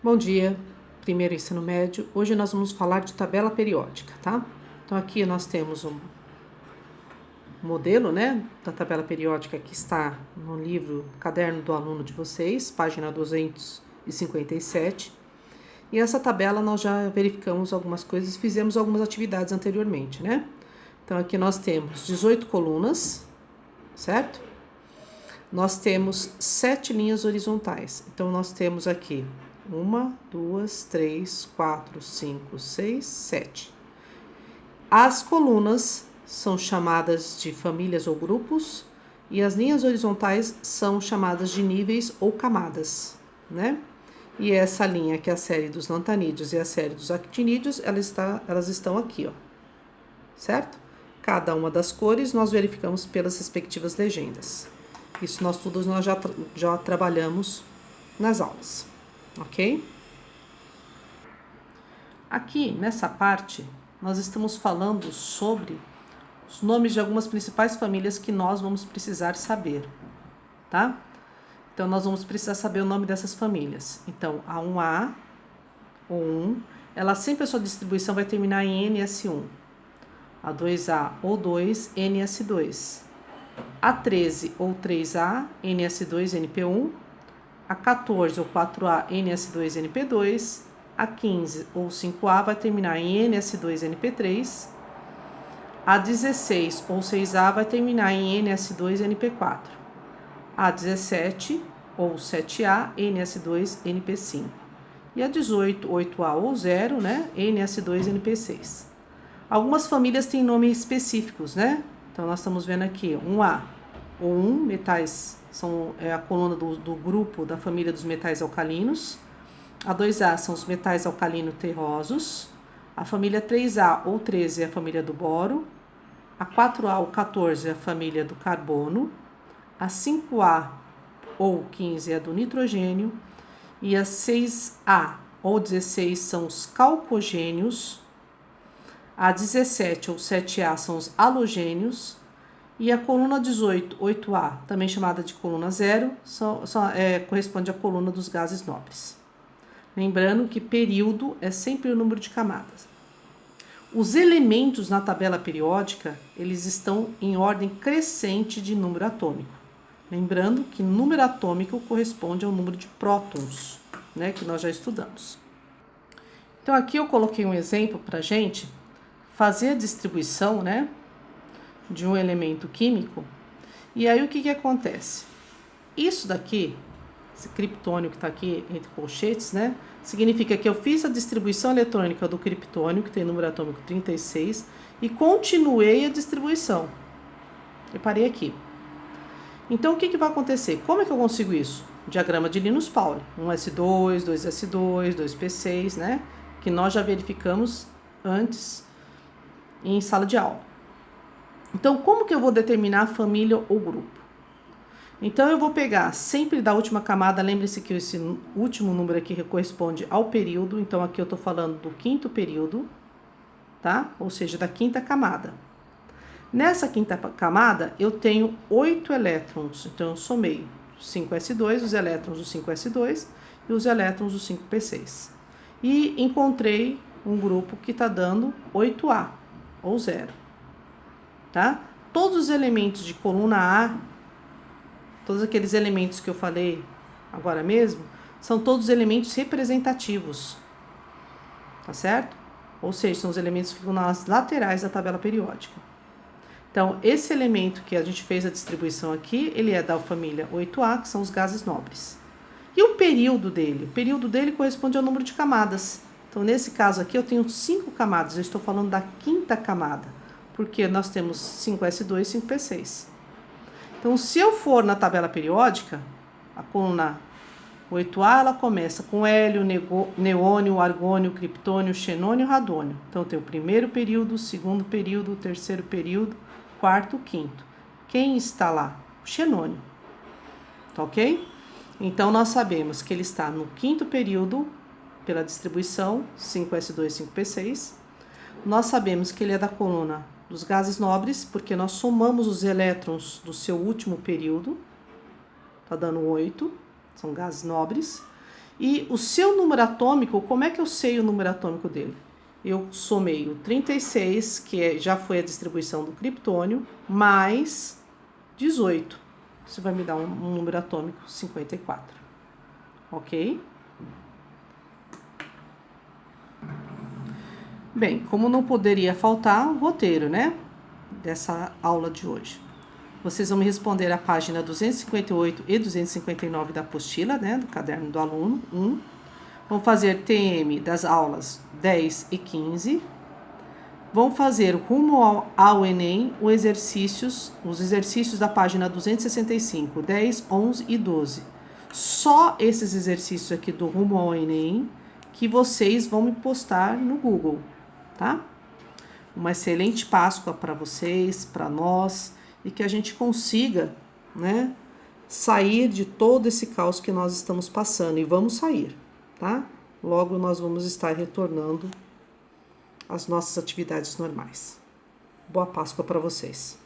Bom dia, primeiro ensino médio. Hoje nós vamos falar de tabela periódica, tá? Então aqui nós temos um modelo, né, da tabela periódica que está no livro Caderno do Aluno de vocês, página 257. E essa tabela nós já verificamos algumas coisas, fizemos algumas atividades anteriormente, né? Então aqui nós temos 18 colunas, certo? Nós temos 7 linhas horizontais. Então nós temos aqui 1, 2, 3, 4, 5, 6, 7. As colunas são chamadas de famílias ou grupos e as linhas horizontais são chamadas de níveis ou camadas, né? E essa linha, que é a série dos lantanídeos e a série dos actinídeos, elas estão aqui, ó, certo? Cada uma das cores nós verificamos pelas respectivas legendas. Isso nós já trabalhamos nas aulas. Ok? Aqui, nessa parte, nós estamos falando sobre os nomes de algumas principais famílias que nós vamos precisar saber, tá? Então, nós vamos precisar saber o nome dessas famílias. Então, a 1A, ou 1, ela sempre a sua distribuição vai terminar em NS1. A 2A, ou 2, NS2. A 13, ou 3A, NS2, NP1. A 14 ou 4A, NS2, NP2, a 15 ou 5A vai terminar em NS2, NP3, a 16 ou 6A vai terminar em NS2, NP4, a 17 ou 7A, NS2, NP5, e a 18, 8A ou 0, né, NS2, NP6. Algumas famílias têm nomes específicos, né? Então, nós estamos vendo aqui 1A, ou 1, metais é a coluna do grupo da família dos metais alcalinos. A 2A são os metais alcalino-terrosos. A família 3A ou 13 é a família do boro. A 4A ou 14 é a família do carbono. A 5A ou 15 é a do nitrogênio. E a 6A ou 16 são os calcogênios. A 17 ou 7A são os halogênios. E a coluna 18, 8A, também chamada de coluna 0, corresponde à coluna dos gases nobres. Lembrando que período é sempre o número de camadas. Os elementos na tabela periódica, eles estão em ordem crescente de número atômico. Lembrando que número atômico corresponde ao número de prótons, né, que nós já estudamos. Então aqui eu coloquei um exemplo para a gente fazer a distribuição, né, de um elemento químico. E aí o que acontece? Isso daqui, esse criptônio que está aqui entre colchetes, né? Significa que eu fiz a distribuição eletrônica do criptônio, que tem número atômico 36, e continuei a distribuição. Eu parei aqui. Então o que vai acontecer? Como é que eu consigo isso? Diagrama de Linus Pauling. 1s2, 2s2, 2p6, né? Que nós já verificamos antes em sala de aula. Então, como que eu vou determinar a família ou grupo? Então, eu vou pegar sempre da última camada, lembre-se que esse último número aqui corresponde ao período, então aqui eu estou falando do quinto período, tá? Ou seja, da quinta camada. Nessa quinta camada, eu tenho 8 elétrons, então eu somei 5s2, os elétrons do 5s2 e os elétrons do 5p6. E encontrei um grupo que está dando 8A, ou 0. Tá? Todos os elementos de coluna A, todos aqueles elementos que eu falei agora mesmo, são todos elementos representativos, tá certo? Ou seja, são os elementos que ficam nas laterais da tabela periódica. Então, esse elemento que a gente fez a distribuição aqui, ele é da família 8A, que são os gases nobres. E o período dele? O período dele corresponde ao número de camadas. Então, nesse caso aqui, eu tenho 5 camadas, eu estou falando da quinta camada, porque nós temos 5s2 e 5p6. Então, se eu for na tabela periódica, a coluna 8A, ela começa com hélio, neônio, argônio, criptônio, xenônio e radônio. Então, tem o primeiro período, o segundo período, o terceiro período, quarto, quinto. Quem está lá? O xenônio. Tá ok? Então, nós sabemos que ele está no quinto período, pela distribuição 5s2, 5p6. Nós sabemos que ele é da coluna dos gases nobres, porque nós somamos os elétrons do seu último período, tá dando 8, são gases nobres. E o seu número atômico, como é que eu sei o número atômico dele? Eu somei o 36, que já foi a distribuição do criptônio, mais 18. Isso vai me dar um número atômico 54. Ok? Bem, como não poderia faltar o roteiro, né? Dessa aula de hoje. Vocês vão me responder a página 258 e 259 da apostila, né? Do caderno do aluno 1. Vão fazer TM das aulas 10 e 15. Vão fazer rumo ao Enem os exercícios da página 265, 10, 11 e 12. Só esses exercícios aqui do rumo ao Enem que vocês vão me postar no Google, tá? Uma excelente Páscoa para vocês, para nós, e que a gente consiga, né, sair de todo esse caos que nós estamos passando. E vamos sair, tá? Logo nós vamos estar retornando às nossas atividades normais. Boa Páscoa para vocês.